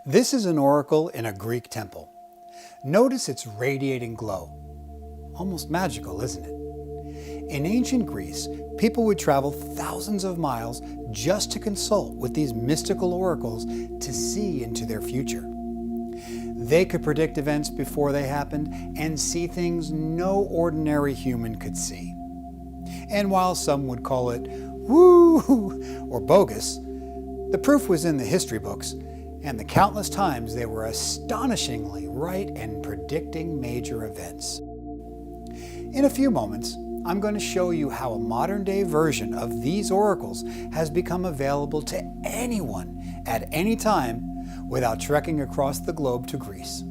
This is an oracle in a Greek temple. Notice its radiating glow. Almost magical, isn't it? In ancient Greece, people would travel thousands of miles just to consult with these mystical oracles to see into their future. They could predict events before they happened and see things no ordinary human could see. And while some would call it woo or bogus, the proof was in the history books and the countless times they were astonishingly right in predicting major events. In a few moments, I'm going to show you how a modern-day version of these oracles has become available to anyone at any time without trekking across the globe to Greece.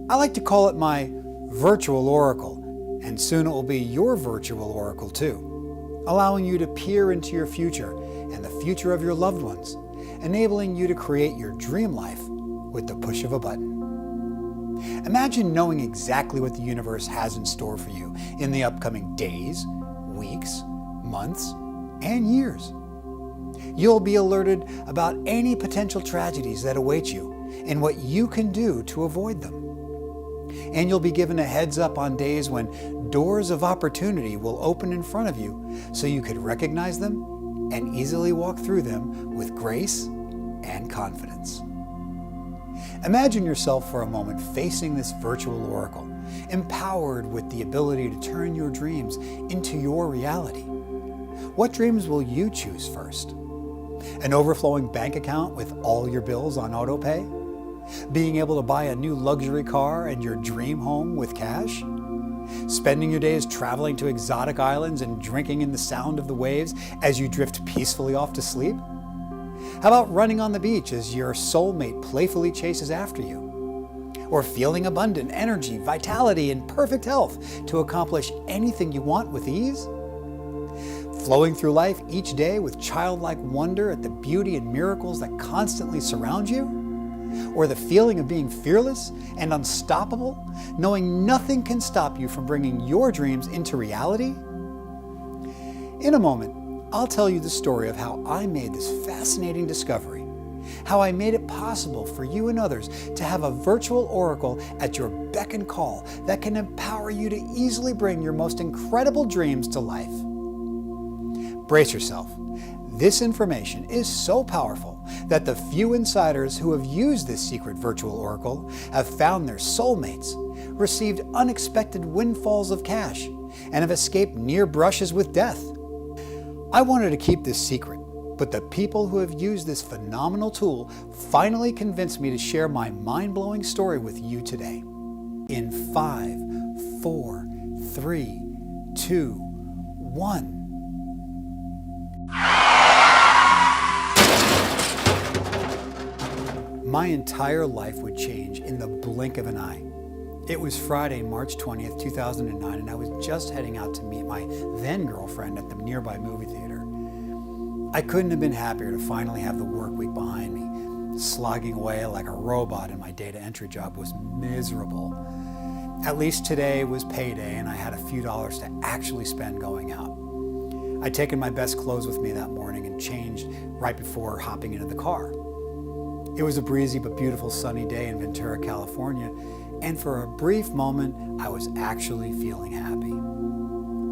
I like to call it my virtual oracle, and soon it will be your virtual oracle too, allowing you to peer into your future and the future of your loved ones, enabling you to create your dream life with the push of a button. Imagine knowing exactly what the universe has in store for you in the upcoming days, weeks, months, and years. You'll be alerted about any potential tragedies that await you and what you can do to avoid them. And you'll be given a heads up on days when doors of opportunity will open in front of you so you could recognize them and easily walk through them with grace and confidence. Imagine yourself for a moment facing this virtual oracle, empowered with the ability to turn your dreams into your reality. What dreams will you choose first? An overflowing bank account with all your bills on autopay? Being able to buy a new luxury car and your dream home with cash? Spending your days traveling to exotic islands and drinking in the sound of the waves as you drift peacefully off to sleep? How about running on the beach as your soulmate playfully chases after you? Or feeling abundant energy, vitality, and perfect health to accomplish anything you want with ease? Flowing through life each day with childlike wonder at the beauty and miracles that constantly surround you? Or the feeling of being fearless and unstoppable, knowing nothing can stop you from bringing your dreams into reality? In a moment, I'll tell you the story of how I made this fascinating discovery, how I made it possible for you and others to have a virtual oracle at your beck and call that can empower you to easily bring your most incredible dreams to life. Brace yourself. This information is so powerful that the few insiders who have used this secret virtual oracle have found their soulmates, received unexpected windfalls of cash, and have escaped near brushes with death. I wanted to keep this secret, but the people who have used this phenomenal tool finally convinced me to share my mind-blowing story with you today. In 5, 4, 3, 2, 1. My entire life would change in the blink of an eye. It was Friday, March 20th, 2009, and I was just heading out to meet my then girlfriend at the nearby movie theater. I couldn't have been happier to finally have the work week behind me. Slogging away like a robot in my data entry job was miserable. At least today was payday and I had a few dollars to actually spend going out. I'd taken my best clothes with me that morning and changed right before hopping into the car. It was a breezy but beautiful sunny day in Ventura, California, and for a brief moment, I was actually feeling happy.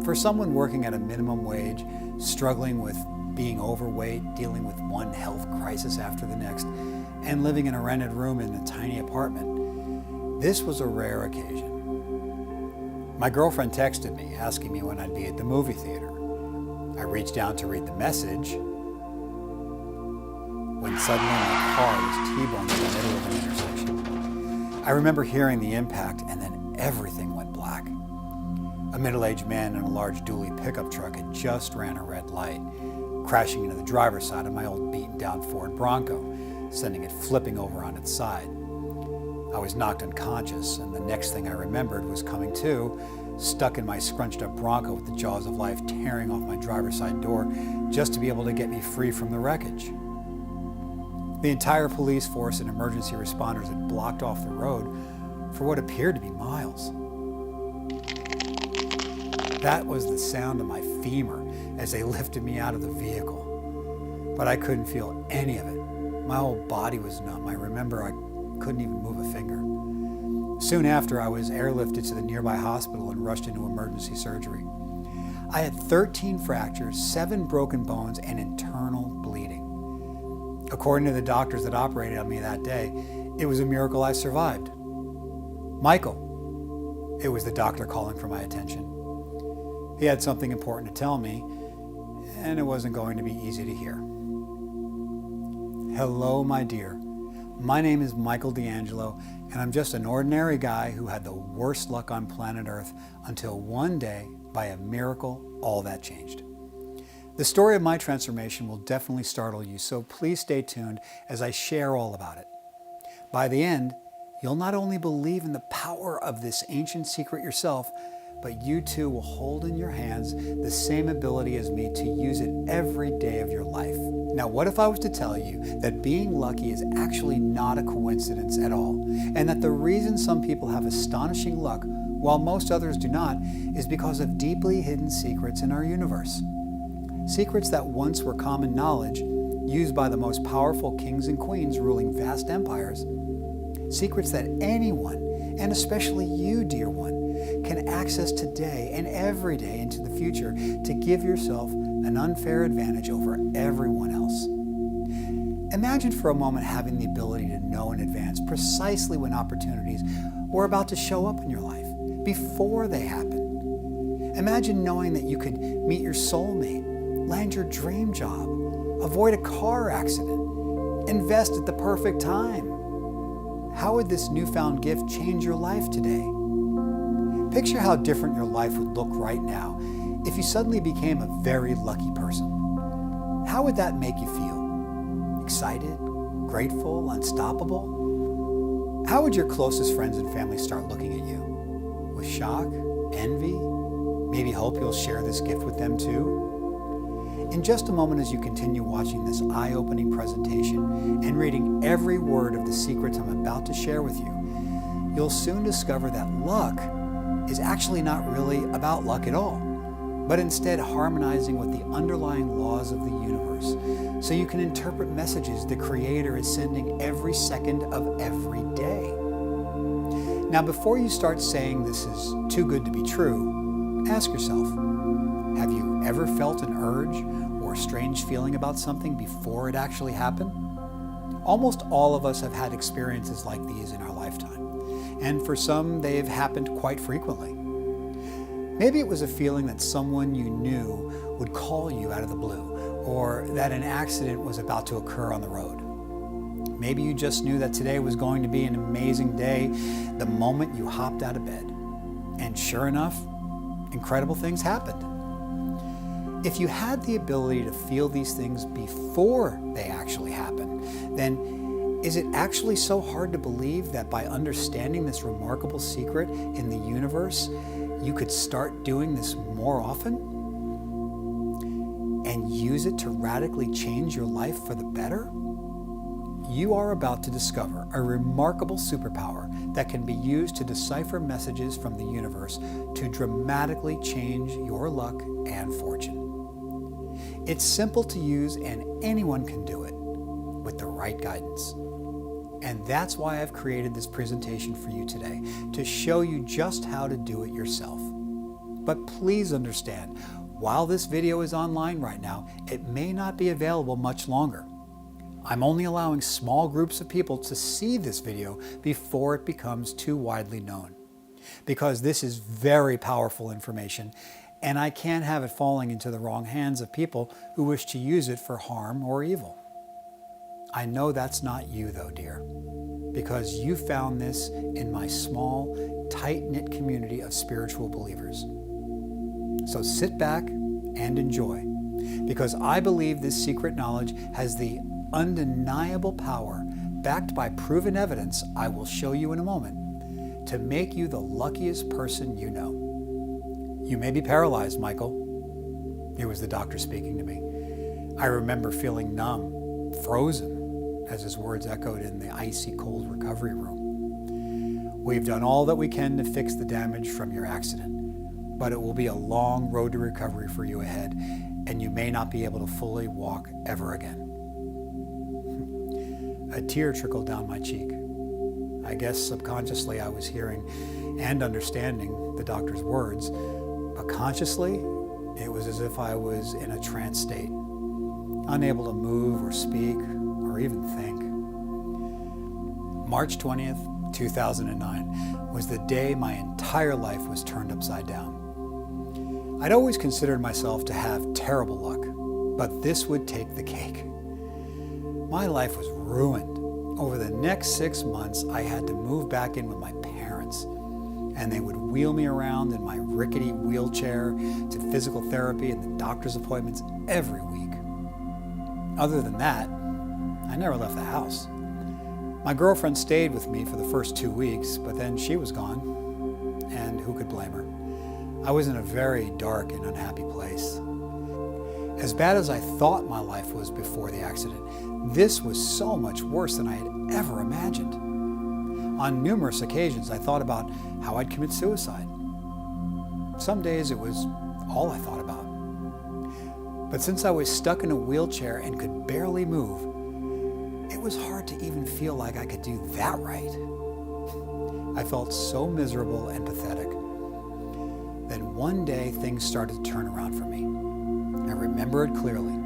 For someone working at a minimum wage, struggling with being overweight, dealing with one health crisis after the next, and living in a rented room in a tiny apartment, this was a rare occasion. My girlfriend texted me, asking me when I'd be at the movie theater. I reached down to read the message, when suddenly my car was T-boned in the middle of an intersection. I remember hearing the impact, and then everything went black. A middle-aged man in a large dually pickup truck had just ran a red light, crashing into the driver's side of my old beaten-down Ford Bronco, sending it flipping over on its side. I was knocked unconscious, and the next thing I remembered was coming to, stuck in my scrunched-up Bronco with the jaws of life tearing off my driver's side door just to be able to get me free from the wreckage. The entire police force and emergency responders had blocked off the road for what appeared to be miles. That was the sound of my femur as they lifted me out of the vehicle. But I couldn't feel any of it. My whole body was numb. I remember I couldn't even move a finger. Soon after, I was airlifted to the nearby hospital and rushed into emergency surgery. I had 13 fractures, 7 broken bones, and internal bleeding. According to the doctors that operated on me that day, it was a miracle I survived. Michael, it was the doctor calling for my attention. He had something important to tell me, and it wasn't going to be easy to hear. Hello, my dear. My name is Michael D'Angelo, and I'm just an ordinary guy who had the worst luck on planet Earth until one day, by a miracle, all that changed. The story of my transformation will definitely startle you, so please stay tuned as I share all about it. By the end, you'll not only believe in the power of this ancient secret yourself, but you too will hold in your hands the same ability as me to use it every day of your life. Now, what if I was to tell you that being lucky is actually not a coincidence at all, and that the reason some people have astonishing luck while most others do not is because of deeply hidden secrets in our universe? Secrets that once were common knowledge, used by the most powerful kings and queens ruling vast empires. Secrets that anyone, and especially you, dear one, can access today and every day into the future to give yourself an unfair advantage over everyone else. Imagine for a moment having the ability to know in advance precisely when opportunities were about to show up in your life, before they happen. Imagine knowing that you could meet your soulmate, land your dream job, avoid a car accident, invest at the perfect time. How would this newfound gift change your life today? Picture how different your life would look right now if you suddenly became a very lucky person. How would that make you feel? Excited? Grateful? Unstoppable? How would your closest friends and family start looking at you? With shock? Envy? Maybe hope you'll share this gift with them too? In just a moment, as you continue watching this eye-opening presentation and reading every word of the secrets I'm about to share with you, you'll soon discover that luck is actually not really about luck at all, but instead harmonizing with the underlying laws of the universe, so you can interpret messages the Creator is sending every second of every day. Now, before you start saying this is too good to be true, ask yourself, have you ever felt an urge or a strange feeling about something before it actually happened? Almost all of us have had experiences like these in our lifetime, and for some, they have happened quite frequently. Maybe it was a feeling that someone you knew would call you out of the blue, or that an accident was about to occur on the road. Maybe you just knew that today was going to be an amazing day the moment you hopped out of bed. And sure enough, incredible things happened. If you had the ability to feel these things before they actually happen, then is it actually so hard to believe that by understanding this remarkable secret in the universe, you could start doing this more often and use it to radically change your life for the better? You are about to discover a remarkable superpower that can be used to decipher messages from the universe to dramatically change your luck and fortune. It's simple to use and anyone can do it with the right guidance. And that's why I've created this presentation for you today, to show you just how to do it yourself. But please understand, while this video is online right now, it may not be available much longer. I'm only allowing small groups of people to see this video before it becomes too widely known, because this is very powerful information, and I can't have it falling into the wrong hands of people who wish to use it for harm or evil. I know that's not you though, dear, because you found this in my small, tight-knit community of spiritual believers. So sit back and enjoy, because I believe this secret knowledge has the undeniable power, backed by proven evidence I will show you in a moment, to make you the luckiest person you know. You may be paralyzed, Michael. It was the doctor speaking to me. I remember feeling numb, frozen, as his words echoed in the icy cold recovery room. We've done all that we can to fix the damage from your accident, but it will be a long road to recovery for you ahead, and you may not be able to fully walk ever again. A tear trickled down my cheek. I guess subconsciously I was hearing and understanding the doctor's words, but consciously it was as if I was in a trance state, unable to move or speak or even think. March 20th, 2009 was the day my entire life was turned upside down. I'd always considered myself to have terrible luck, but this would take the cake. My life was ruined. Over the next 6 months, I had to move back in with my parents, and they would wheel me around in my rickety wheelchair to physical therapy and the doctor's appointments every week. Other than that, I never left the house. My girlfriend stayed with me for the first 2 weeks, but then she was gone, and who could blame her? I was in a very dark and unhappy place. As bad as I thought my life was before the accident, this was so much worse than I had ever imagined. On numerous occasions, I thought about how I'd commit suicide. Some days it was all I thought about. But since I was stuck in a wheelchair and could barely move, it was hard to even feel like I could do that right. I felt so miserable and pathetic. Then one day things started to turn around for me. I remember it clearly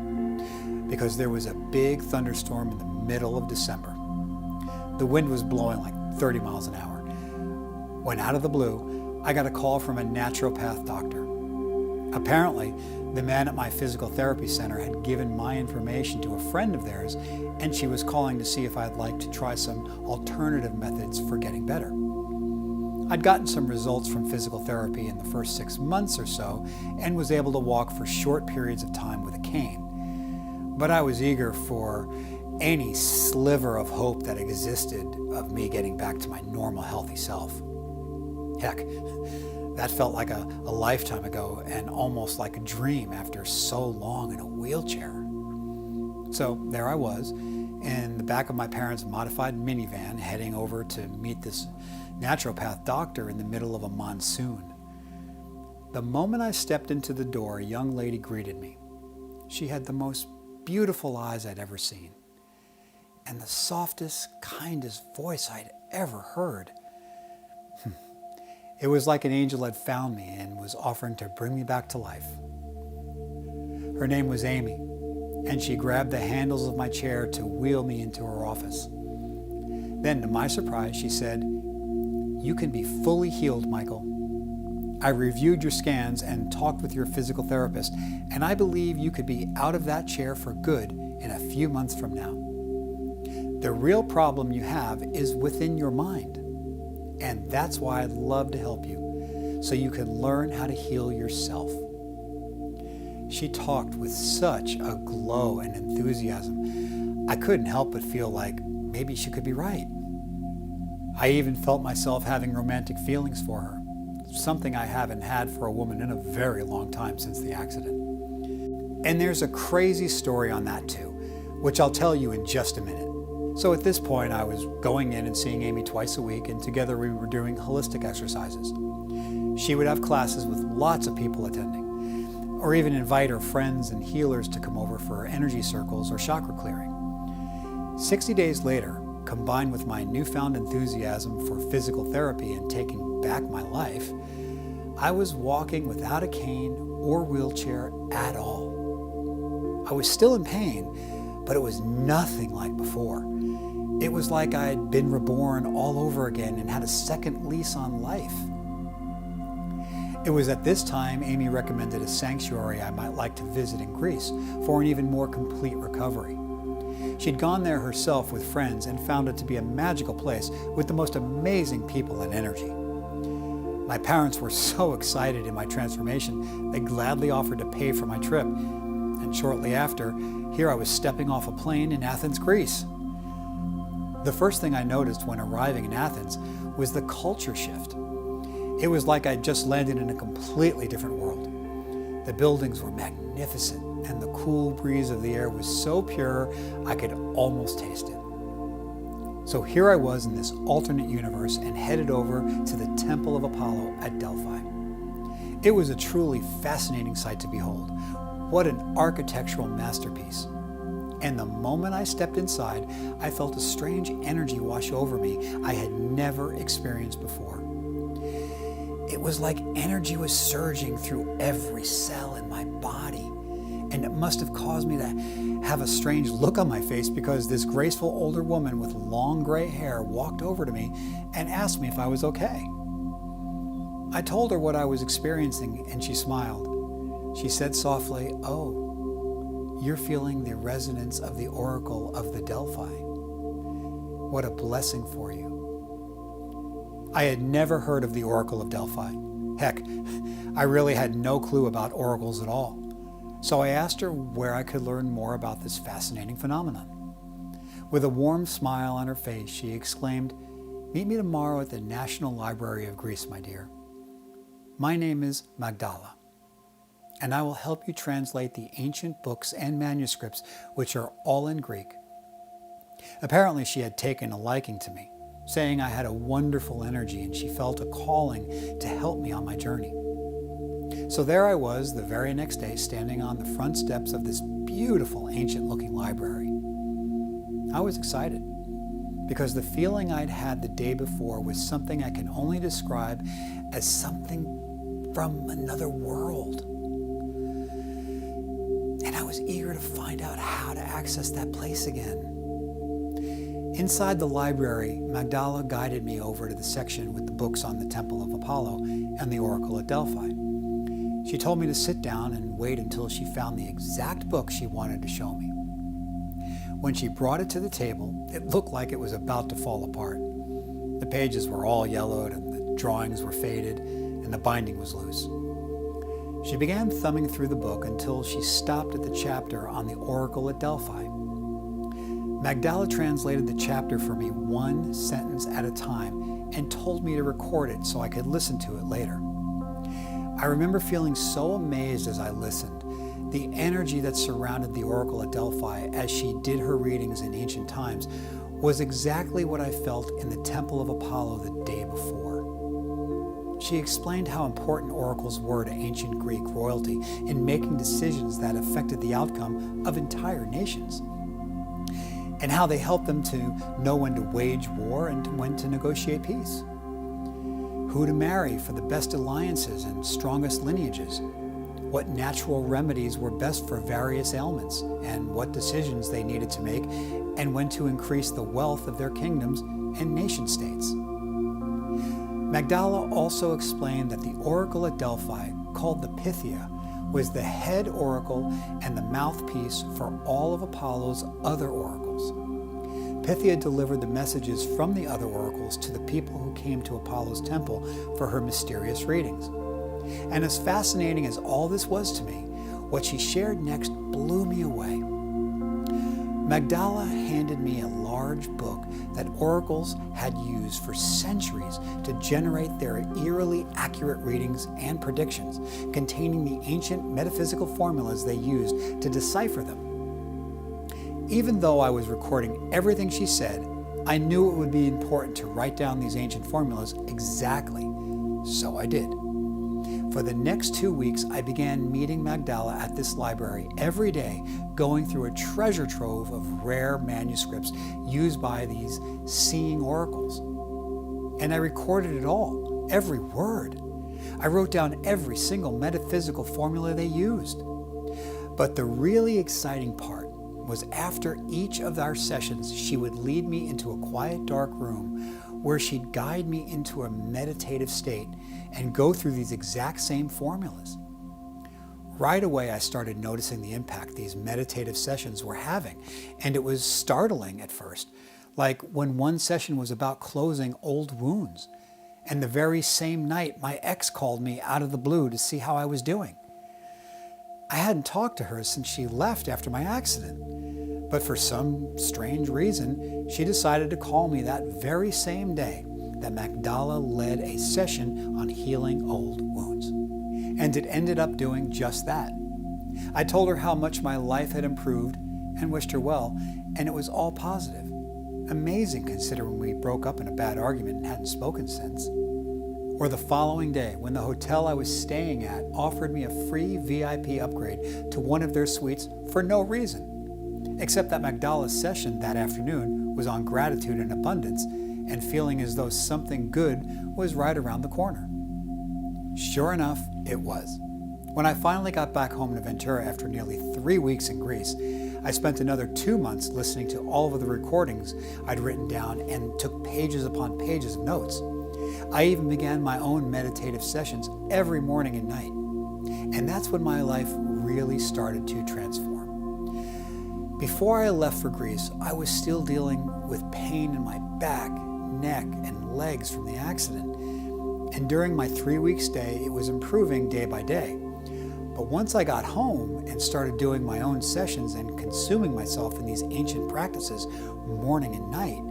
because there was a big thunderstorm in the middle of December. The wind was blowing like 30 miles an hour. When out of the blue, I got a call from a naturopath doctor. Apparently, the man at my physical therapy center had given my information to a friend of theirs, and she was calling to see if I'd like to try some alternative methods for getting better. I'd gotten some results from physical therapy in the first 6 months or so and was able to walk for short periods of time with a cane. But I was eager for any sliver of hope that existed of me getting back to my normal, healthy self. Heck, that felt like a lifetime ago and almost like a dream after so long in a wheelchair. So there I was, in the back of my parents' modified minivan, heading over to meet this naturopath doctor in the middle of a monsoon. The moment I stepped into the door, a young lady greeted me. She had the most beautiful eyes I'd ever seen, and the softest, kindest voice I'd ever heard. It was like an angel had found me and was offering to bring me back to life. Her name was Amy, and she grabbed the handles of my chair to wheel me into her office. Then, to my surprise, she said, "You can be fully healed, Michael. I reviewed your scans and talked with your physical therapist, and I believe you could be out of that chair for good in a few months from now. The real problem you have is within your mind, and that's why I'd love to help you, so you can learn how to heal yourself." She talked with such a glow and enthusiasm, I couldn't help but feel like maybe she could be right. I even felt myself having romantic feelings for her, something I haven't had for a woman in a very long time since the accident. And there's a crazy story on that too, which I'll tell you in just a minute. So at this point, I was going in and seeing Amy twice a week, and together we were doing holistic exercises. She would have classes with lots of people attending, or even invite her friends and healers to come over for energy circles or chakra clearing. 60 days later, combined with my newfound enthusiasm for physical therapy and taking back my life, I was walking without a cane or wheelchair at all. I was still in pain, but it was nothing like before. It was like I'd been reborn all over again and had a second lease on life. It was at this time Amy recommended a sanctuary I might like to visit in Greece for an even more complete recovery. She'd gone there herself with friends and found it to be a magical place with the most amazing people and energy. My parents were so excited in my transformation, they gladly offered to pay for my trip. And shortly after, here I was stepping off a plane in Athens, Greece. The first thing I noticed when arriving in Athens was the culture shift. It was like I'd just landed in a completely different world. The buildings were magnificent, and the cool breeze of the air was so pure I could almost taste it. So here I was in this alternate universe and headed over to the Temple of Apollo at Delphi. It was a truly fascinating sight to behold. What an architectural masterpiece. And the moment I stepped inside, I felt a strange energy wash over me I had never experienced before. It was like energy was surging through every cell in my body. And it must have caused me to have a strange look on my face because this graceful older woman with long gray hair walked over to me and asked me if I was okay. I told her what I was experiencing and she smiled. She said softly, "Oh, you're feeling the resonance of the oracle of the Delphi. What a blessing for you." I had never heard of the oracle of Delphi. Heck, I really had no clue about oracles at all. So I asked her where I could learn more about this fascinating phenomenon. With a warm smile on her face, she exclaimed, "Meet me tomorrow at the National Library of Greece, my dear. My name is Magdala, and I will help you translate the ancient books and manuscripts, which are all in Greek." Apparently, she had taken a liking to me, saying I had a wonderful energy and she felt a calling to help me on my journey. So there I was the very next day, standing on the front steps of this beautiful ancient-looking library. I was excited because the feeling I'd had the day before was something I can only describe as something from another world. And I was eager to find out how to access that place again. Inside the library, Magdala guided me over to the section with the books on the Temple of Apollo and the Oracle at Delphi. She told me to sit down and wait until she found the exact book she wanted to show me. When she brought it to the table, it looked like it was about to fall apart. The pages were all yellowed and the drawings were faded and the binding was loose. She began thumbing through the book until she stopped at the chapter on the Oracle at Delphi. Magdala translated the chapter for me one sentence at a time and told me to record it so I could listen to it later. I remember feeling so amazed as I listened. The energy that surrounded the Oracle at Delphi as she did her readings in ancient times was exactly what I felt in the Temple of Apollo the day before. She explained how important oracles were to ancient Greek royalty in making decisions that affected the outcome of entire nations, and how they helped them to know when to wage war and when to negotiate peace, who to marry for the best alliances and strongest lineages, what natural remedies were best for various ailments, and what decisions they needed to make, and when to increase the wealth of their kingdoms and nation-states. Magdala also explained that the oracle at Delphi, called the Pythia, was the head oracle and the mouthpiece for all of Apollo's other oracles. Pythia delivered the messages from the other oracles to the people who came to Apollo's temple for her mysterious readings. And as fascinating as all this was to me, what she shared next blew me away. Magdala handed me a large book that oracles had used for centuries to generate their eerily accurate readings and predictions, containing the ancient metaphysical formulas they used to decipher them. Even though I was recording everything she said, I knew it would be important to write down these ancient formulas exactly, so I did. For the next 2 weeks, I began meeting Magdala at this library every day, going through a treasure trove of rare manuscripts used by these seeing oracles. And I recorded it all, every word. I wrote down every single metaphysical formula they used. But the really exciting part was after each of our sessions, she would lead me into a quiet, dark room where she'd guide me into a meditative state and go through these exact same formulas. Right away, I started noticing the impact these meditative sessions were having, and it was startling at first, like when one session was about closing old wounds, and the very same night my ex called me out of the blue to see how I was doing. I hadn't talked to her since she left after my accident, but for some strange reason, she decided to call me that very same day that Magdala led a session on healing old wounds. And it ended up doing just that. I told her how much my life had improved and wished her well, and it was all positive. Amazing considering we broke up in a bad argument and hadn't spoken since. Or the following day, when the hotel I was staying at offered me a free VIP upgrade to one of their suites for no reason. Except that Magdala's session that afternoon was on gratitude and abundance, and feeling as though something good was right around the corner. Sure enough, it was. When I finally got back home to Ventura after nearly 3 weeks in Greece, I spent another 2 months listening to all of the recordings I'd written down and took pages upon pages of notes. I even began my own meditative sessions every morning and night. And that's when my life really started to transform. Before I left for Greece, I was still dealing with pain in my back, neck, and legs from the accident. And during my 3-week stay, it was improving day by day. But once I got home and started doing my own sessions and consuming myself in these ancient practices morning and night,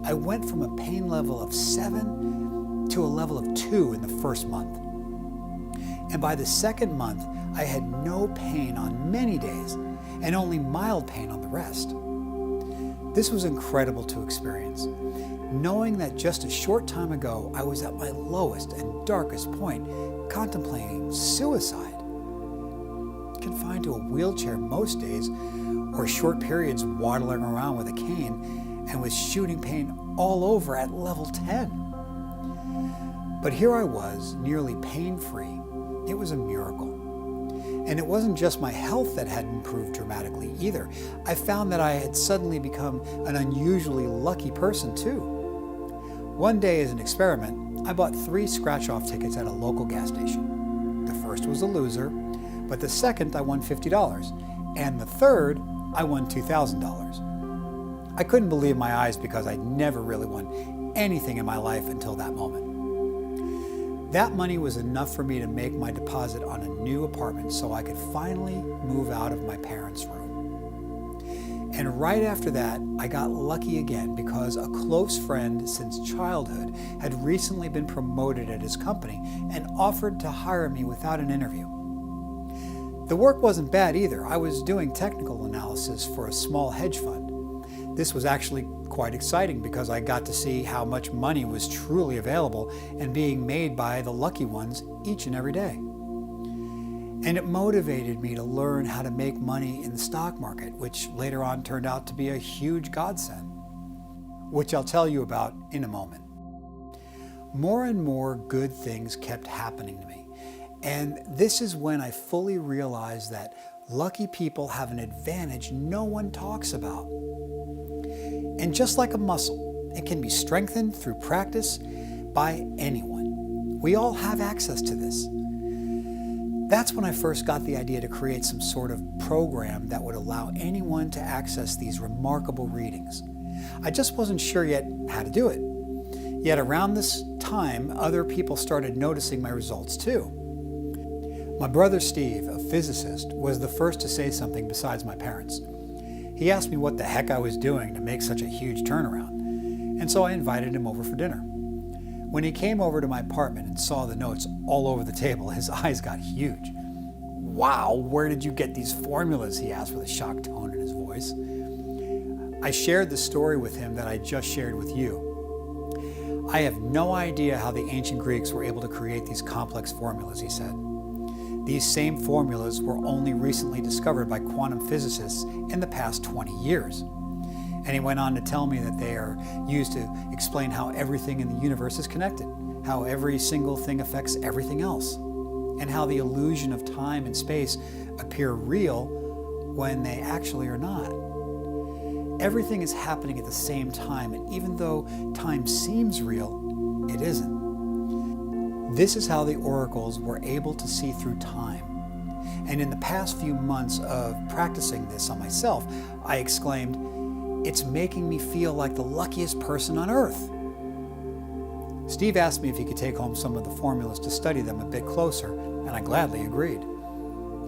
I went from a pain level of 7 to a level of 2 in the first month. And by the second month, I had no pain on many days and only mild pain on the rest. This was incredible to experience, knowing that just a short time ago I was at my lowest and darkest point, contemplating suicide. Confined to a wheelchair most days, or short periods waddling around with a cane and with shooting pain all over at level 10. But here I was, nearly pain-free. It was a miracle. And it wasn't just my health that had improved dramatically either. I found that I had suddenly become an unusually lucky person too. One day as an experiment, I bought 3 scratch-off tickets at a local gas station. The first was a loser, but the second I won $50, and the third I won $2,000. I couldn't believe my eyes because I'd never really won anything in my life until that moment. That money was enough for me to make my deposit on a new apartment so I could finally move out of my parents' room. And right after that, I got lucky again because a close friend since childhood had recently been promoted at his company and offered to hire me without an interview. The work wasn't bad either. I was doing technical analysis for a small hedge fund. This was actually quite exciting because I got to see how much money was truly available and being made by the lucky ones each and every day. And it motivated me to learn how to make money in the stock market, which later on turned out to be a huge godsend, which I'll tell you about in a moment. More and more good things kept happening to me. And this is when I fully realized that lucky people have an advantage no one talks about. And just like a muscle, it can be strengthened through practice by anyone. We all have access to this. That's when I first got the idea to create some sort of program that would allow anyone to access these remarkable readings. I just wasn't sure yet how to do it. Yet around this time, other people started noticing my results too. My brother Steve, a physicist, was the first to say something besides my parents. He asked me what the heck I was doing to make such a huge turnaround, and so I invited him over for dinner. When he came over to my apartment and saw the notes all over the table, his eyes got huge. "Wow, where did you get these formulas?" he asked with a shocked tone in his voice. I shared the story with him that I just shared with you. "I have no idea how the ancient Greeks were able to create these complex formulas," he said. "These same formulas were only recently discovered by quantum physicists in the past 20 years. And he went on to tell me that they are used to explain how everything in the universe is connected, how every single thing affects everything else, and how the illusion of time and space appear real when they actually are not. Everything is happening at the same time, and even though time seems real, it isn't. This is how the oracles were able to see through time. And in the past few months of practicing this on myself, I exclaimed, 'It's making me feel like the luckiest person on earth.'" Steve asked me if he could take home some of the formulas to study them a bit closer, and I gladly agreed.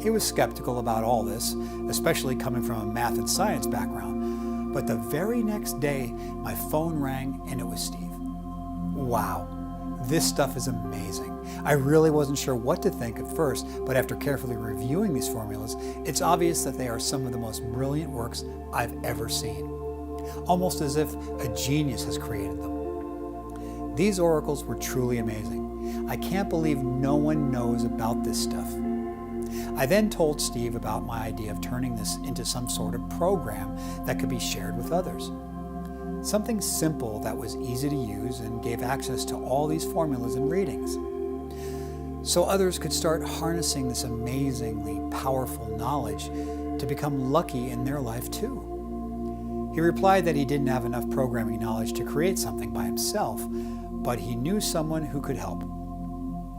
He was skeptical about all this, especially coming from a math and science background, but the very next day, my phone rang and it was Steve. Wow. This stuff is amazing. I really wasn't sure what to think at first, but after carefully reviewing these formulas, it's obvious that they are some of the most brilliant works I've ever seen. Almost as if a genius has created them. These oracles were truly amazing. I can't believe no one knows about this stuff. I then told Steve about my idea of turning this into some sort of program that could be shared with others. Something simple that was easy to use and gave access to all these formulas and readings, so others could start harnessing this amazingly powerful knowledge to become lucky in their life too. He replied that he didn't have enough programming knowledge to create something by himself, but he knew someone who could help,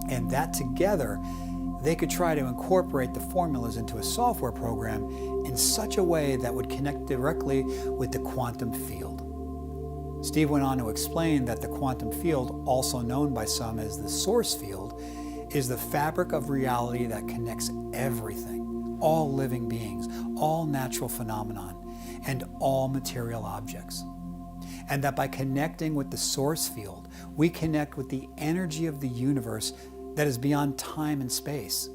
and that together they could try to incorporate the formulas into a software program in such a way that would connect directly with the quantum field. Steve went on to explain that the quantum field, also known by some as the source field, is the fabric of reality that connects everything, all living beings, all natural phenomenon, and all material objects. And that by connecting with the source field, we connect with the energy of the universe that is beyond time and space.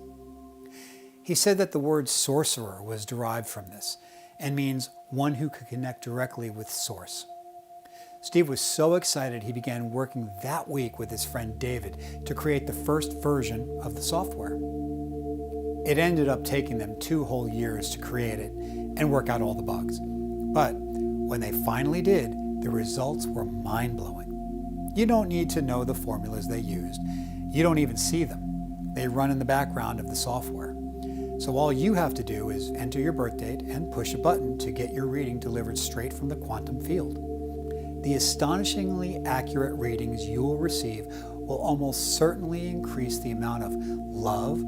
He said that the word sorcerer was derived from this and means one who could connect directly with source. Steve was so excited he began working that week with his friend David to create the first version of the software. It ended up taking them 2 whole years to create it and work out all the bugs. But when they finally did, the results were mind-blowing. You don't need to know the formulas they used. You don't even see them. They run in the background of the software. So all you have to do is enter your birth date and push a button to get your reading delivered straight from the quantum field. The astonishingly accurate readings you will receive will almost certainly increase the amount of love,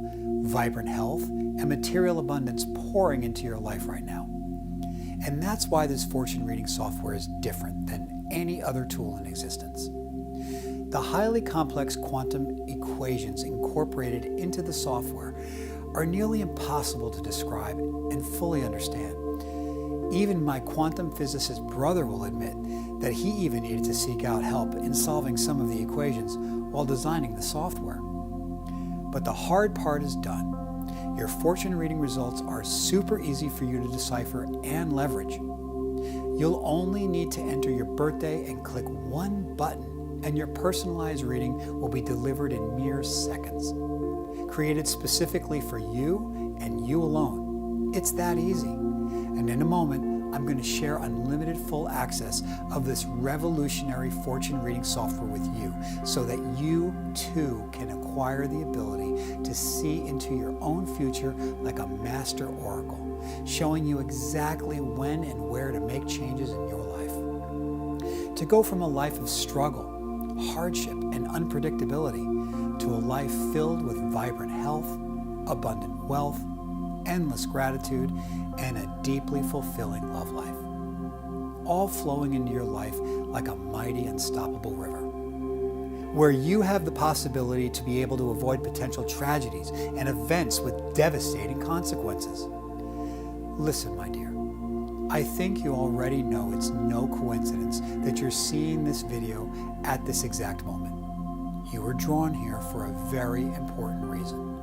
vibrant health, and material abundance pouring into your life right now. And that's why this fortune reading software is different than any other tool in existence. The highly complex quantum equations incorporated into the software are nearly impossible to describe and fully understand. Even my quantum physicist brother will admit that he even needed to seek out help in solving some of the equations while designing the software. But the hard part is done. Your fortune reading results are super easy for you to decipher and leverage. You'll only need to enter your birthday and click one button, and your personalized reading will be delivered in mere seconds. Created specifically for you and you alone. It's that easy. And in a moment, I'm going to share unlimited full access of this revolutionary fortune reading software with you so that you too can acquire the ability to see into your own future like a master oracle, showing you exactly when and where to make changes in your life. To go from a life of struggle, hardship, and unpredictability to a life filled with vibrant health, abundant wealth, endless gratitude, and a deeply fulfilling love life, all flowing into your life like a mighty, unstoppable river, where you have the possibility to be able to avoid potential tragedies and events with devastating consequences. Listen, my dear, I think you already know it's no coincidence that you're seeing this video at this exact moment. You were drawn here for a very important reason.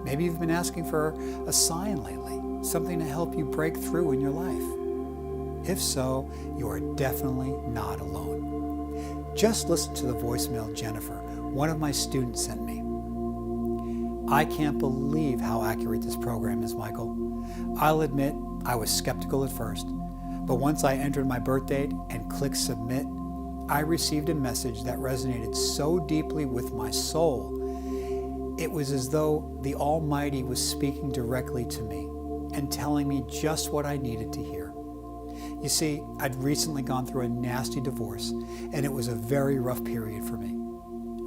Maybe you've been asking for a sign lately, something to help you break through in your life. If so, you are definitely not alone. Just listen to the voicemail Jennifer, one of my students, sent me. I can't believe how accurate this program is, Michael. I'll admit I was skeptical at first, but once I entered my birth date and clicked submit, I received a message that resonated so deeply with my soul. It was as though the Almighty was speaking directly to me and telling me just what I needed to hear. You see, I'd recently gone through a nasty divorce, and it was a very rough period for me.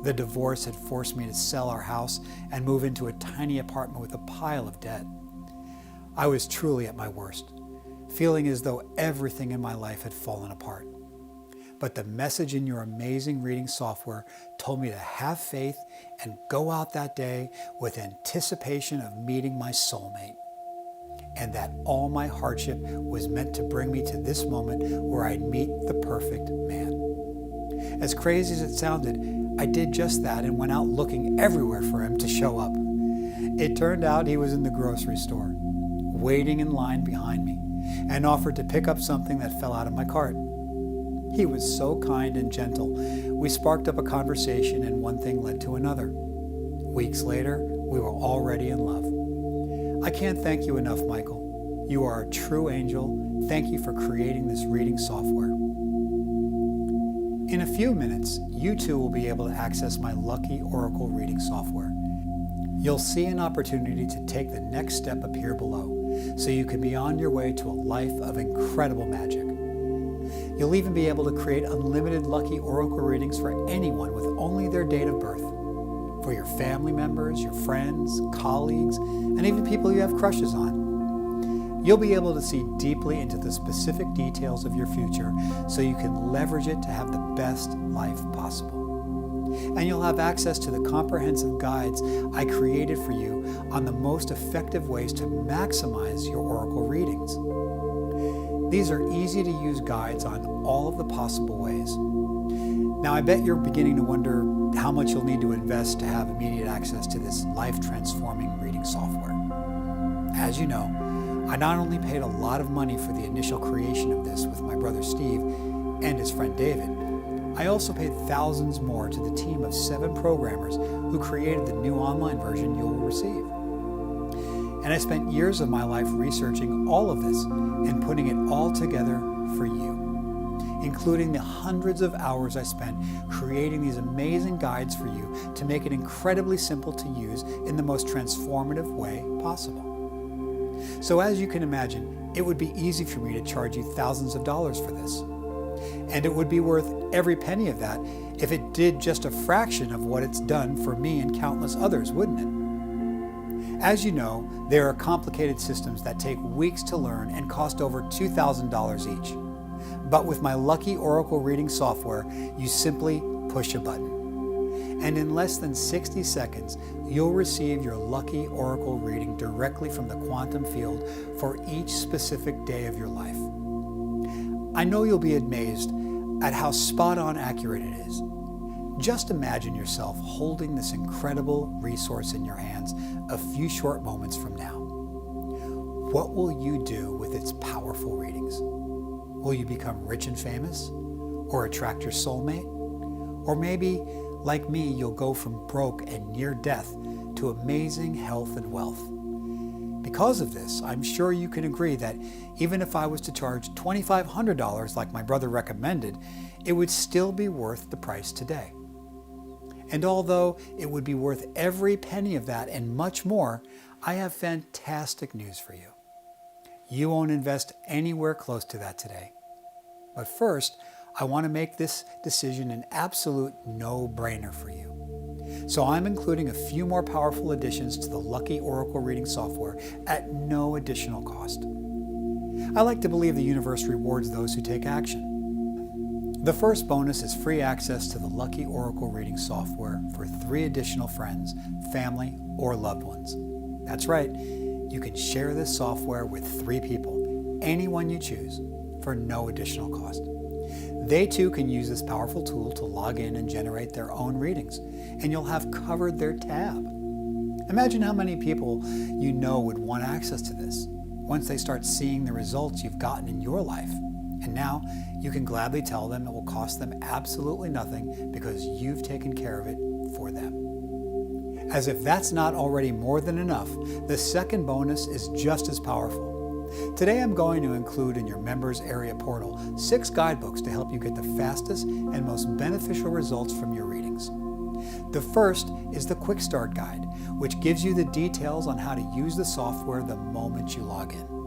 The divorce had forced me to sell our house and move into a tiny apartment with a pile of debt. I was truly at my worst, feeling as though everything in my life had fallen apart. But the message in your amazing reading software told me to have faith and go out that day with anticipation of meeting my soulmate, and that all my hardship was meant to bring me to this moment where I'd meet the perfect man. As crazy as it sounded, I did just that and went out looking everywhere for him to show up. It turned out he was in the grocery store, waiting in line behind me, and offered to pick up something that fell out of my cart. He was so kind and gentle. We sparked up a conversation, and one thing led to another. Weeks later, we were already in love. I can't thank you enough, Michael. You are a true angel. Thank you for creating this reading software. In a few minutes, you too will be able to access my Lucky Oracle reading software. You'll see an opportunity to take the next step up here below, so you can be on your way to a life of incredible magic. You'll even be able to create unlimited Lucky Oracle readings for anyone with only their date of birth. For your family members, your friends, colleagues, and even people you have crushes on. You'll be able to see deeply into the specific details of your future so you can leverage it to have the best life possible. And you'll have access to the comprehensive guides I created for you on the most effective ways to maximize your Oracle readings. These are easy to use guides on all of the possible ways. Now, I bet you're beginning to wonder how much you'll need to invest to have immediate access to this life-transforming reading software. As you know, I not only paid a lot of money for the initial creation of this with my brother Steve and his friend David, I also paid thousands more to the team of 7 programmers who created the new online version you will receive. And I spent years of my life researching all of this and putting it all together for you, including the hundreds of hours I spent creating these amazing guides for you to make it incredibly simple to use in the most transformative way possible. So as you can imagine, it would be easy for me to charge you thousands of dollars for this. And it would be worth every penny of that if it did just a fraction of what it's done for me and countless others, wouldn't it? As you know, there are complicated systems that take weeks to learn and cost over $2,000 each. But with my Lucky Oracle reading software, you simply push a button. And in less than 60 seconds, you'll receive your Lucky Oracle reading directly from the quantum field for each specific day of your life. I know you'll be amazed at how spot-on accurate it is. Just imagine yourself holding this incredible resource in your hands a few short moments from now. What will you do with its powerful readings? Will you become rich and famous? Or attract your soulmate? Or maybe, like me, you'll go from broke and near death to amazing health and wealth. Because of this, I'm sure you can agree that even if I was to charge $2,500 like my brother recommended, it would still be worth the price today. And although it would be worth every penny of that and much more, I have fantastic news for you. You won't invest anywhere close to that today. But first, I want to make this decision an absolute no-brainer for you. So I'm including a few more powerful additions to the Lucky Oracle reading software at no additional cost. I like to believe the universe rewards those who take action. The first bonus is free access to the Lucky Oracle reading software for 3 additional friends, family, or loved ones. That's right, you can share this software with 3 people, anyone you choose, for no additional cost. They too can use this powerful tool to log in and generate their own readings, and you'll have covered their tab. Imagine how many people you know would want access to this once they start seeing the results you've gotten in your life. And now you can gladly tell them it will cost them absolutely nothing because you've taken care of it for them. As if that's not already more than enough, the second bonus is just as powerful. Today I'm going to include in your members area portal 6 guidebooks to help you get the fastest and most beneficial results from your readings. The first is the Quick Start Guide, which gives you the details on how to use the software the moment you log in.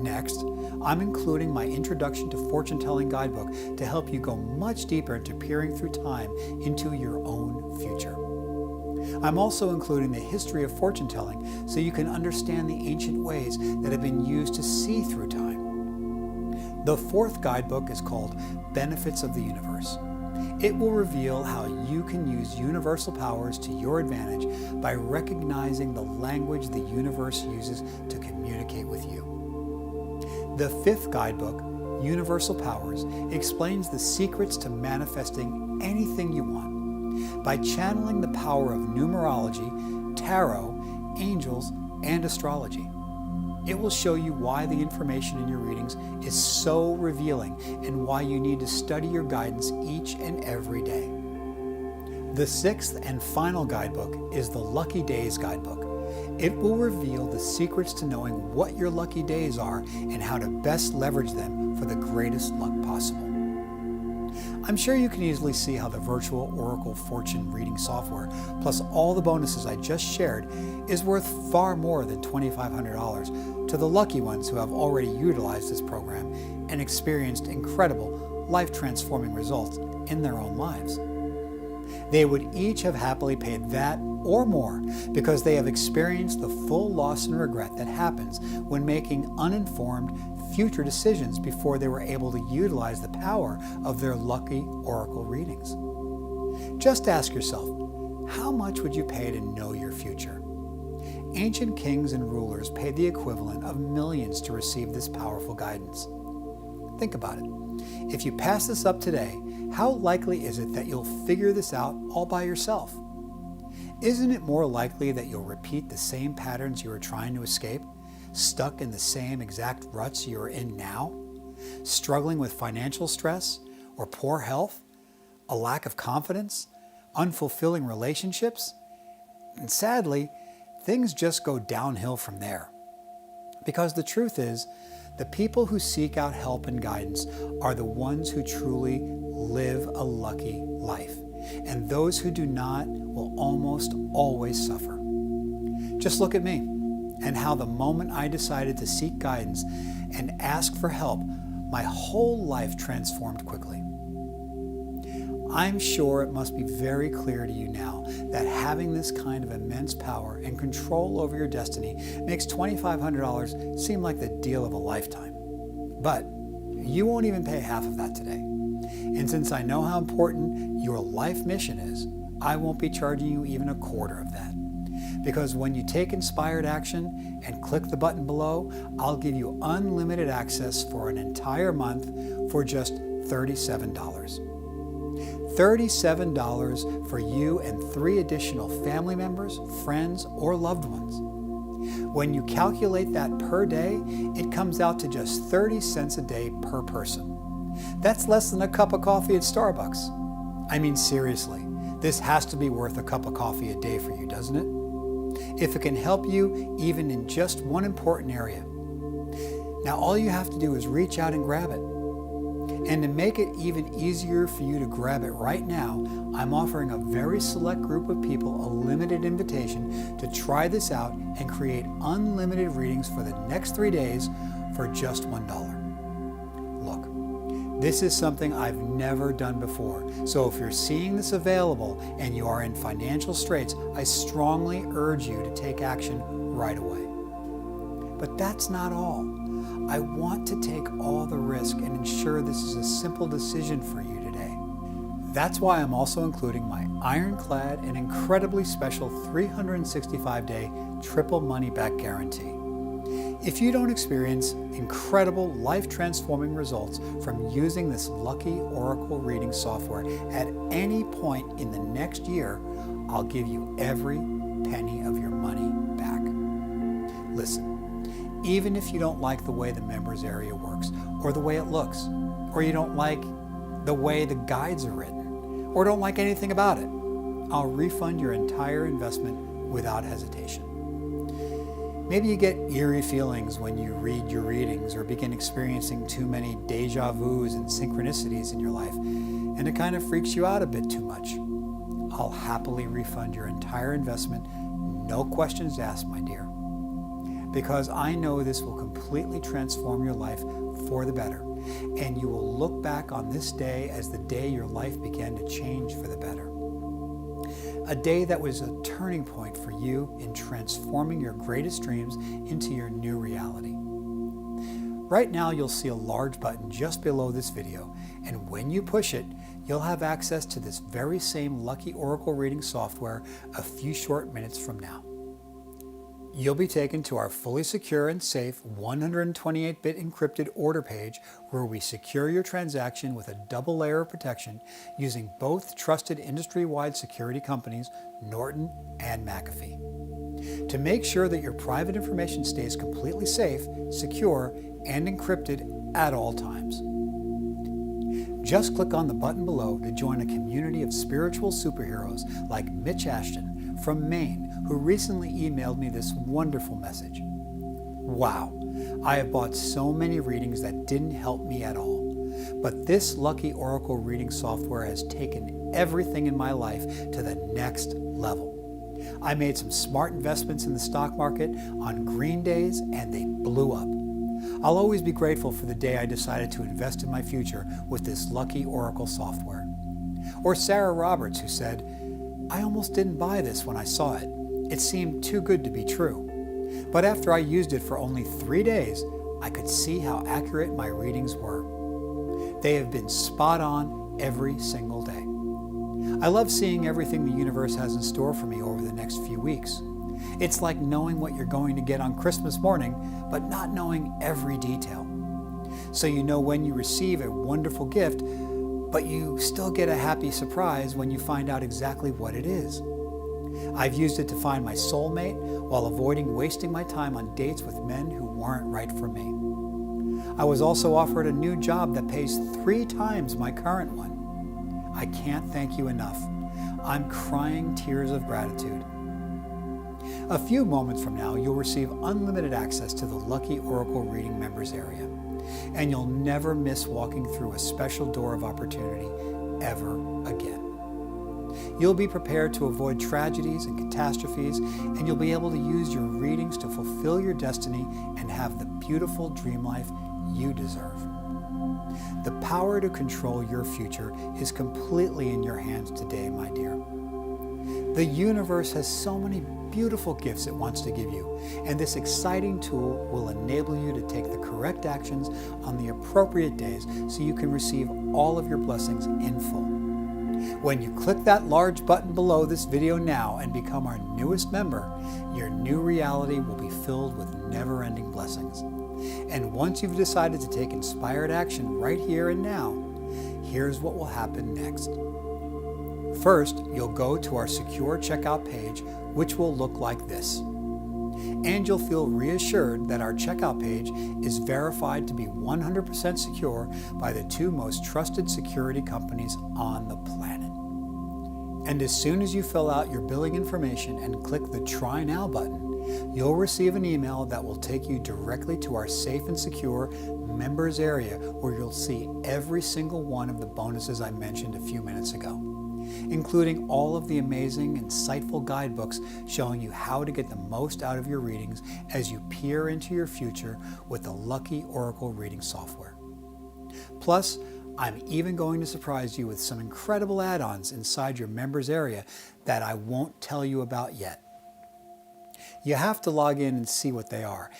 Next, I'm including my Introduction to Fortune Telling Guidebook to help you go much deeper into peering through time into your own future. I'm also including the history of fortune telling so you can understand the ancient ways that have been used to see through time. The fourth guidebook is called Benefits of the Universe. It will reveal how you can use universal powers to your advantage by recognizing the language the universe uses to communicate with you. The fifth guidebook, Universal Powers, explains the secrets to manifesting anything you want by channeling the power of numerology, tarot, angels, and astrology. It will show you why the information in your readings is so revealing and why you need to study your guidance each and every day. The sixth and final guidebook is the Lucky Days Guidebook, It will reveal the secrets to knowing what your lucky days are and how to best leverage them for the greatest luck possible. I'm sure you can easily see how the virtual Oracle fortune reading software, plus all the bonuses I just shared, is worth far more than $2,500 to the lucky ones who have already utilized this program and experienced incredible, life-transforming results in their own lives. They would each have happily paid that or more because they have experienced the full loss and regret that happens when making uninformed future decisions before they were able to utilize the power of their lucky oracle readings. Just ask yourself, how much would you pay to know your future? Ancient kings and rulers paid the equivalent of millions to receive this powerful guidance. Think about it. If you pass this up today, how likely is it that you'll figure this out all by yourself? Isn't it more likely that you'll repeat the same patterns you are trying to escape, stuck in the same exact ruts you are in now, struggling with financial stress or poor health, a lack of confidence, unfulfilling relationships? And sadly, things just go downhill from there. Because the truth is, the people who seek out help and guidance are the ones who truly live a lucky life, and those who do not will almost always suffer. Just look at me and how the moment I decided to seek guidance and ask for help, my whole life transformed quickly. I'm sure it must be very clear to you now that having this kind of immense power and control over your destiny makes $2,500 seem like the deal of a lifetime. But you won't even pay half of that today. And since I know how important your life mission is, I won't be charging you even a quarter of that. Because when you take inspired action and click the button below, I'll give you unlimited access for an entire month for just $37. $37 for you and 3 additional family members, friends, or loved ones. When you calculate that per day, it comes out to just 30 cents a day per person. That's less than a cup of coffee at Starbucks. I mean, seriously, this has to be worth a cup of coffee a day for you, doesn't it? If it can help you even in just one important area. Now, all you have to do is reach out and grab it. And to make it even easier for you to grab it right now, I'm offering a very select group of people a limited invitation to try this out and create unlimited readings for the next 3 days for just $1. Look, this is something I've never done before, so if you're seeing this available and you are in financial straits, I strongly urge you to take action right away. But that's not all. I want to take all the risk and ensure this is a simple decision for you today. That's why I'm also including my ironclad and incredibly special 365-day triple money-back guarantee. If you don't experience incredible life-transforming results from using this lucky oracle reading software at any point in the next year, I'll give you every penny of your money back. Listen. Even if you don't like the way the members area works, or the way it looks, or you don't like the way the guides are written, or don't like anything about it, I'll refund your entire investment without hesitation. Maybe you get eerie feelings when you read your readings or begin experiencing too many deja vus and synchronicities in your life, and it kind of freaks you out a bit too much. I'll happily refund your entire investment, no questions asked, my dear. Because I know this will completely transform your life for the better, and you will look back on this day as the day your life began to change for the better. A day that was a turning point for you in transforming your greatest dreams into your new reality. Right now, you'll see a large button just below this video, and when you push it, you'll have access to this very same Lucky Oracle reading software a few short minutes from now. You'll be taken to our fully secure and safe 128-bit encrypted order page where we secure your transaction with a double layer of protection using both trusted industry-wide security companies, Norton and McAfee. To make sure that your private information stays completely safe, secure, and encrypted at all times. Just click on the button below to join a community of spiritual superheroes like Mitch Ashton, from Maine who recently emailed me this wonderful message. Wow, I have bought so many readings that didn't help me at all, but this Lucky Oracle reading software has taken everything in my life to the next level. I made some smart investments in the stock market on green days and they blew up. I'll always be grateful for the day I decided to invest in my future with this Lucky Oracle software. Or Sarah Roberts, who said, I almost didn't buy this when I saw it. It seemed too good to be true. But after I used it for only 3 days, I could see how accurate my readings were. They have been spot on every single day. I love seeing everything the universe has in store for me over the next few weeks. It's like knowing what you're going to get on Christmas morning, but not knowing every detail. So you know when you receive a wonderful gift, but you still get a happy surprise when you find out exactly what it is. I've used it to find my soulmate while avoiding wasting my time on dates with men who weren't right for me. I was also offered a new job that pays 3 times my current one. I can't thank you enough. I'm crying tears of gratitude. A few moments from now, you'll receive unlimited access to the Lucky Oracle Reading Members area, and you'll never miss walking through a special door of opportunity ever again. You'll be prepared to avoid tragedies and catastrophes, and you'll be able to use your readings to fulfill your destiny and have the beautiful dream life you deserve. The power to control your future is completely in your hands today, my dear. The universe has so many beautiful gifts it wants to give you, and this exciting tool will enable you to take the correct actions on the appropriate days so you can receive all of your blessings in full. When you click that large button below this video now and become our newest member, your new reality will be filled with never-ending blessings. And once you've decided to take inspired action right here and now, here's what will happen next. First, you'll go to our secure checkout page, which will look like this. And you'll feel reassured that our checkout page is verified to be 100% secure by the 2 most trusted security companies on the planet. And as soon as you fill out your billing information and click the Try Now button, you'll receive an email that will take you directly to our safe and secure members area where you'll see every single one of the bonuses I mentioned a few minutes ago, including all of the amazing, insightful guidebooks showing you how to get the most out of your readings as you peer into your future with the Lucky Oracle reading software. Plus, I'm even going to surprise you with some incredible add-ons inside your members area that I won't tell you about yet. You have to log in and see what they are.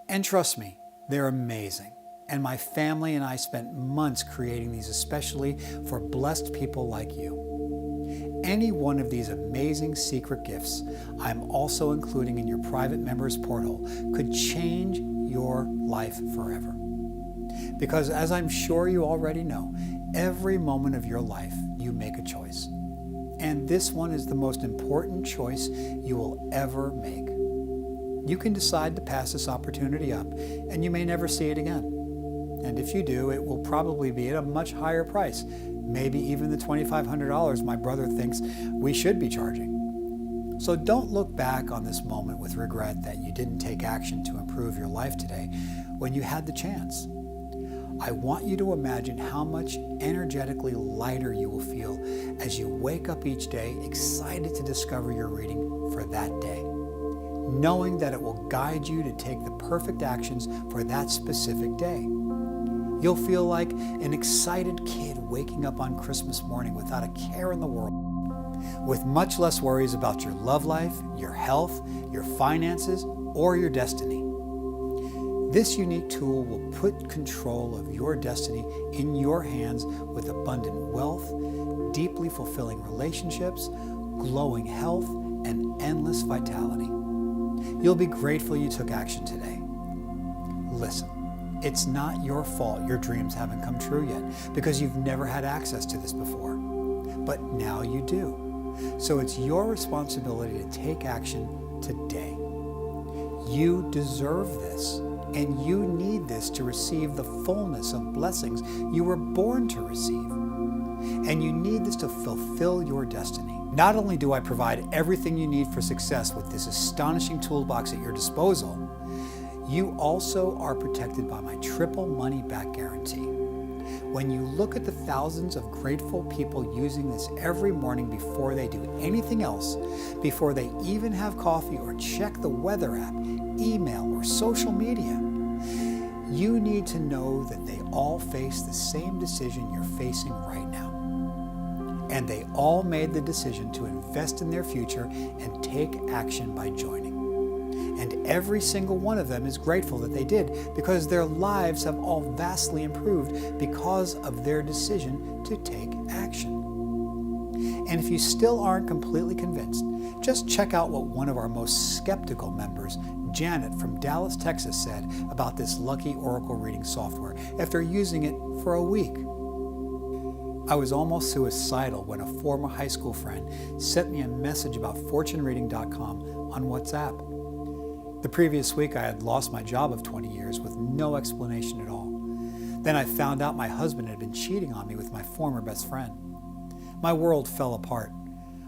And trust me, they're amazing. And my family and I spent months creating these especially for blessed people like you. Any one of these amazing secret gifts I'm also including in your private members portal could change your life forever. Because as I'm sure you already know, every moment of your life you make a choice. And this one is the most important choice you will ever make. You can decide to pass this opportunity up, and you may never see it again. And if you do, it will probably be at a much higher price, maybe even the $2,500 my brother thinks we should be charging. So don't look back on this moment with regret that you didn't take action to improve your life today when you had the chance. I want you to imagine how much energetically lighter you will feel as you wake up each day excited to discover your reading for that day, knowing that it will guide you to take the perfect actions for that specific day. You'll feel like an excited kid waking up on Christmas morning without a care in the world, with much less worries about your love life, your health, your finances, or your destiny. This unique tool will put control of your destiny in your hands with abundant wealth, deeply fulfilling relationships, glowing health, and endless vitality. You'll be grateful you took action today. Listen, it's not your fault your dreams haven't come true yet because you've never had access to this before. But now you do. So it's your responsibility to take action today. You deserve this, and you need this to receive the fullness of blessings you were born to receive. and you need this to fulfill your destiny. Not only do I provide everything you need for success with this astonishing toolbox at your disposal, you also are protected by my triple money back guarantee. When you look at the thousands of grateful people using this every morning before they do anything else, before they even have coffee or check the weather app, email, or social media, you need to know that they all face the same decision you're facing right now. And they all made the decision to invest in their future and take action by joining. And every single one of them is grateful that they did, because their lives have all vastly improved because of their decision to take action. And if you still aren't completely convinced, just check out what one of our most skeptical members, Janet from Dallas, Texas, said about this lucky oracle reading software after using it for a week. I was almost suicidal when a former high school friend sent me a message about fortunereading.com on WhatsApp. The previous week I had lost my job of 20 years with no explanation at all. Then I found out my husband had been cheating on me with my former best friend. My world fell apart.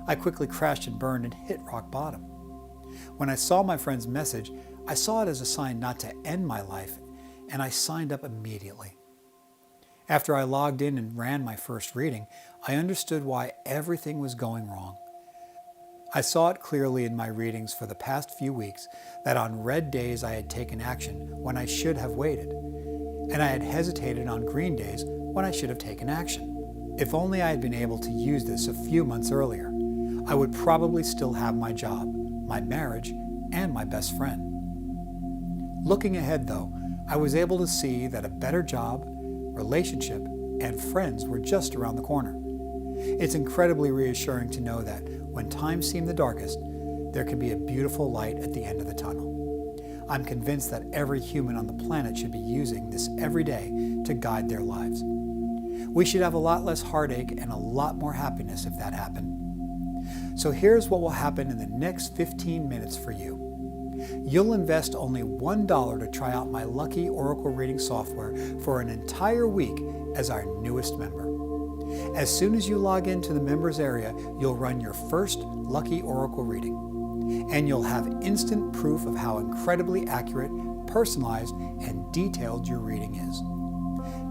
I quickly crashed and burned and hit rock bottom. When I saw my friend's message, I saw it as a sign not to end my life, and I signed up immediately. After I logged in and ran my first reading, I understood why everything was going wrong. I saw it clearly in my readings for the past few weeks that on red days I had taken action when I should have waited, and I had hesitated on green days when I should have taken action. If only I had been able to use this a few months earlier, I would probably still have my job, my marriage, and my best friend. Looking ahead though, I was able to see that a better job, relationship, and friends were just around the corner. It's incredibly reassuring to know that when times seem the darkest, there can be a beautiful light at the end of the tunnel. I'm convinced that every human on the planet should be using this every day to guide their lives. We should have a lot less heartache and a lot more happiness if that happened. So here's what will happen in the next 15 minutes for you. You'll invest only $1 to try out my lucky oracle reading software for an entire week as our newest member. As soon as you log into the members area, you'll run your first lucky oracle reading, and you'll have instant proof of how incredibly accurate, personalized, and detailed your reading is.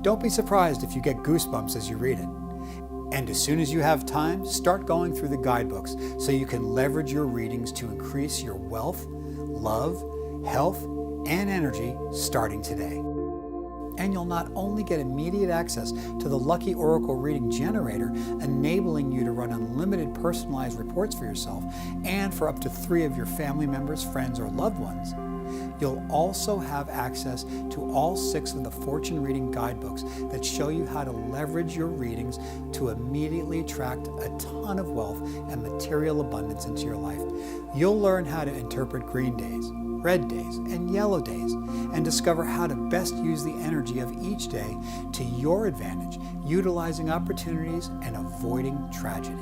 Don't be surprised if you get goosebumps as you read it. And as soon as you have time, start going through the guidebooks so you can leverage your readings to increase your wealth, love, health, and energy starting today. And you'll not only get immediate access to the Lucky Oracle Reading Generator, enabling you to run unlimited personalized reports for yourself and for up to 3 of your family members, friends, or loved ones, you'll also have access to all 6 of the fortune reading guidebooks that show you how to leverage your readings to immediately attract a ton of wealth and material abundance into your life. You'll learn how to interpret green days, red days, and yellow days, and discover how to best use the energy of each day to your advantage, utilizing opportunities and avoiding tragedy.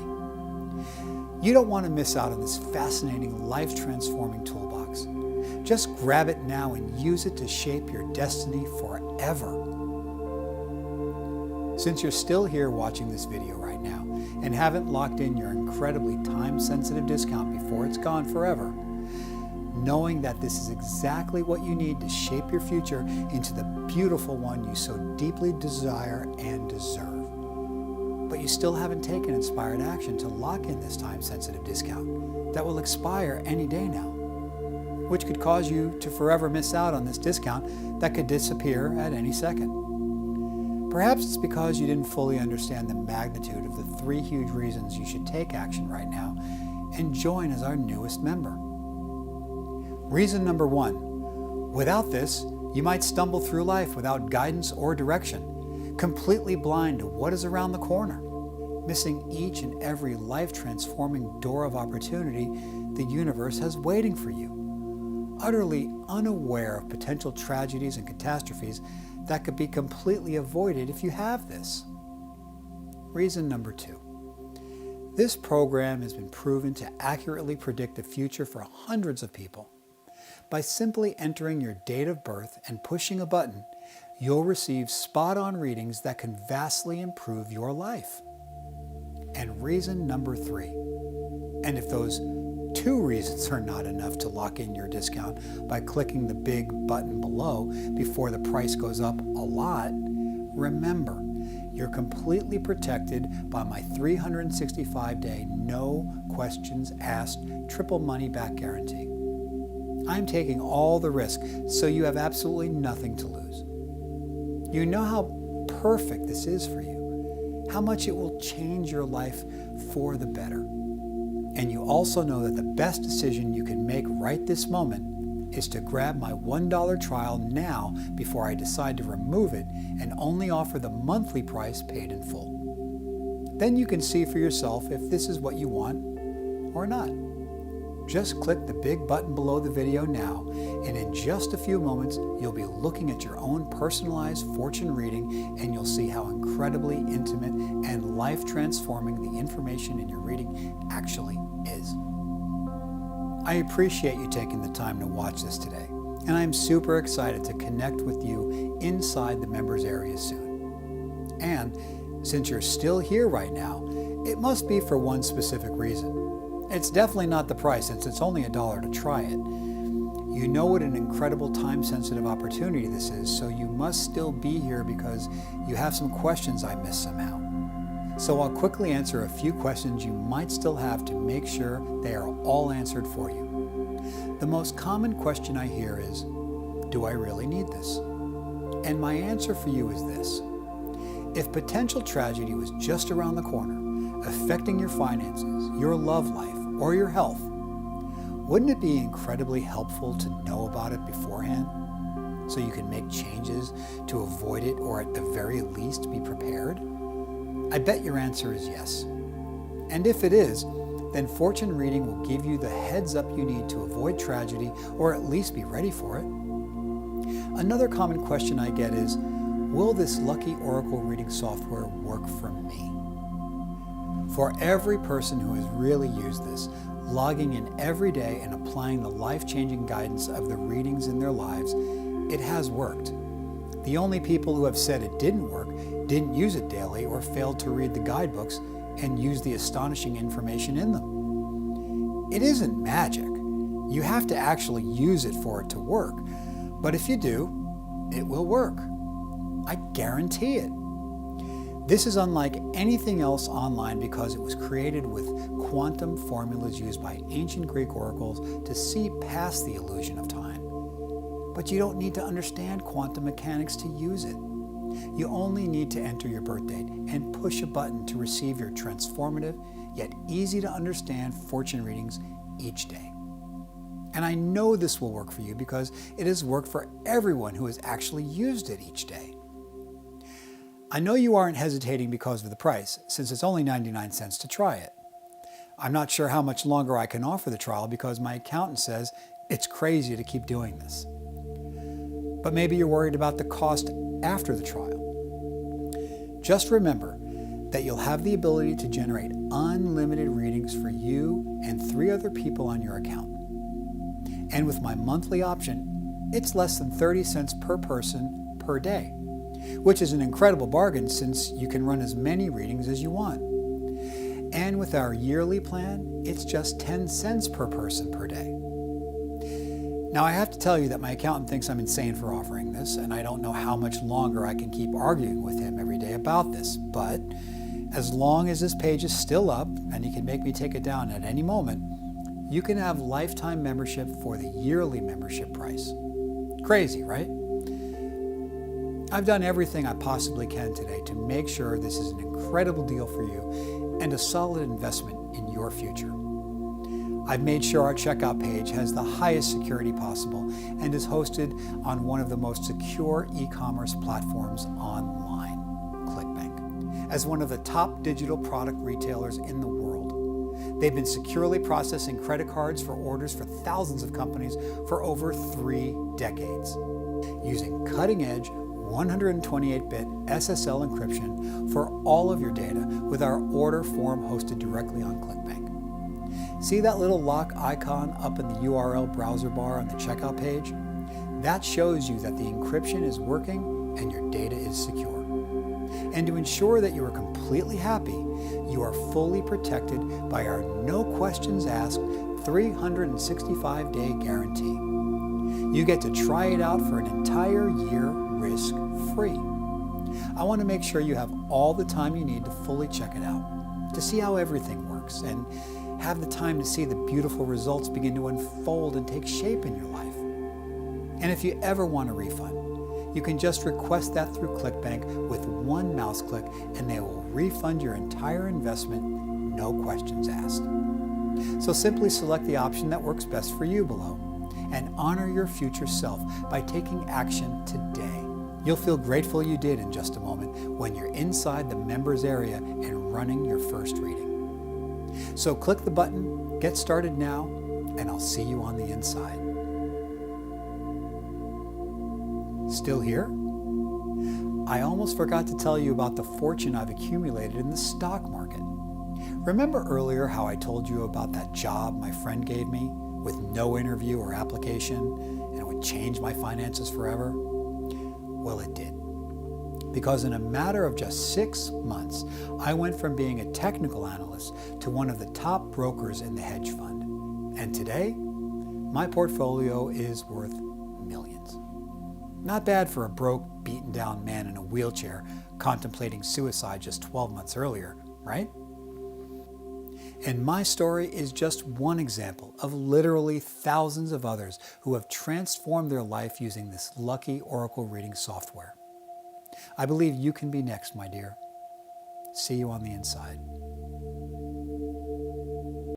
You don't want to miss out on this fascinating, life-transforming toolbox. Just grab it now and use it to shape your destiny forever. Since you're still here watching this video right now and haven't locked in your incredibly time-sensitive discount before it's gone forever, knowing that this is exactly what you need to shape your future into the beautiful one you so deeply desire and deserve. But you still haven't taken inspired action to lock in this time-sensitive discount that will expire any day now, which could cause you to forever miss out on this discount that could disappear at any second. Perhaps it's because you didn't fully understand the magnitude of the 3 huge reasons you should take action right now and join as our newest member. Reason number 1, without this, you might stumble through life without guidance or direction, completely blind to what is around the corner, missing each and every life-transforming door of opportunity the universe has waiting for you, utterly unaware of potential tragedies and catastrophes that could be completely avoided if you have this. Reason number 2, this program has been proven to accurately predict the future for hundreds of people. By simply entering your date of birth and pushing a button, you'll receive spot-on readings that can vastly improve your life. And reason number 3. And if those 2 reasons are not enough to lock in your discount by clicking the big button below before the price goes up a lot, remember, you're completely protected by my 365-day, no questions asked, triple money back guarantee. I'm taking all the risk, so you have absolutely nothing to lose. You know how perfect this is for you, how much it will change your life for the better. And you also know that the best decision you can make right this moment is to grab my $1 trial now before I decide to remove it and only offer the monthly price paid in full. Then you can see for yourself if this is what you want or not. Just click the big button below the video now, and in just a few moments, you'll be looking at your own personalized fortune reading, and you'll see how incredibly intimate and life-transforming the information in your reading actually is. I appreciate you taking the time to watch this today, and I'm super excited to connect with you inside the members area soon. And since you're still here right now, it must be for one specific reason. It's definitely not the price, since it's only $1 to try it. You know what an incredible time-sensitive opportunity this is, so you must still be here because you have some questions I missed somehow. So I'll quickly answer a few questions you might still have to make sure they are all answered for you. The most common question I hear is, do I really need this? And my answer for you is this. If potential tragedy was just around the corner, affecting your finances, your love life, or your health, wouldn't it be incredibly helpful to know about it beforehand so you can make changes to avoid it, or at the very least be prepared? I bet your answer is yes. And if it is, then fortune reading will give you the heads up you need to avoid tragedy, or at least be ready for it. Another common question I get is, will this lucky oracle reading software work for me? For every person who has really used this, logging in every day and applying the life-changing guidance of the readings in their lives, it has worked. The only people who have said it didn't work didn't use it daily or failed to read the guidebooks and use the astonishing information in them. It isn't magic. You have to actually use it for it to work. But if you do, it will work. I guarantee it. This is unlike anything else online because it was created with quantum formulas used by ancient Greek oracles to see past the illusion of time. But you don't need to understand quantum mechanics to use it. You only need to enter your birth date and push a button to receive your transformative, yet easy to understand fortune readings each day. And I know this will work for you because it has worked for everyone who has actually used it each day. I know you aren't hesitating because of the price, since it's only 99 cents to try it. I'm not sure how much longer I can offer the trial because my accountant says it's crazy to keep doing this. But maybe you're worried about the cost after the trial. Just remember that you'll have the ability to generate unlimited readings for you and 3 other people on your account. And with my monthly option, it's less than 30 cents per person per day, which is an incredible bargain since you can run as many readings as you want. And with our yearly plan, it's just 10 cents per person per day. Now I have to tell you that my accountant thinks I'm insane for offering this, and I don't know how much longer I can keep arguing with him every day about this, but as long as this page is still up, and he can make me take it down at any moment, you can have lifetime membership for the yearly membership price. Crazy, right? I've done everything I possibly can today to make sure this is an incredible deal for you and a solid investment in your future. I've made sure our checkout page has the highest security possible and is hosted on one of the most secure e-commerce platforms online, ClickBank, as one of the top digital product retailers in the world. They've been securely processing credit cards for orders for thousands of companies for over 3 decades, using cutting-edge 128-bit SSL encryption for all of your data with our order form hosted directly on ClickBank. See that little lock icon up in the URL browser bar on the checkout page? That shows you that the encryption is working and your data is secure. And to ensure that you are completely happy, you you are fully protected by our no questions asked 365-day guarantee. You get to try it out for an entire year risk-free. I want to make sure you have all the time you need to fully check it out, to see how everything works, and have the time to see the beautiful results begin to unfold and take shape in your life. And if you ever want a refund, you can just request that through ClickBank with one mouse click, and they will refund your entire investment, no questions asked. So simply select the option that works best for you below and honor your future self by taking action today. You'll feel grateful you did in just a moment when you're inside the members area and running your first reading. So click the button, get started now, and I'll see you on the inside. Still here? I almost forgot to tell you about the fortune I've accumulated in the stock market. Remember earlier how I told you about that job my friend gave me with no interview or application, and it would change my finances forever? Well, it did. Because in a matter of just 6 months, I went from being a technical analyst to one of the top brokers in the hedge fund. And today, my portfolio is worth millions. Not bad for a broke, beaten down man in a wheelchair contemplating suicide just 12 months earlier, right? And my story is just one example of literally thousands of others who have transformed their life using this lucky oracle reading software. I believe you can be next, my dear. See you on the inside.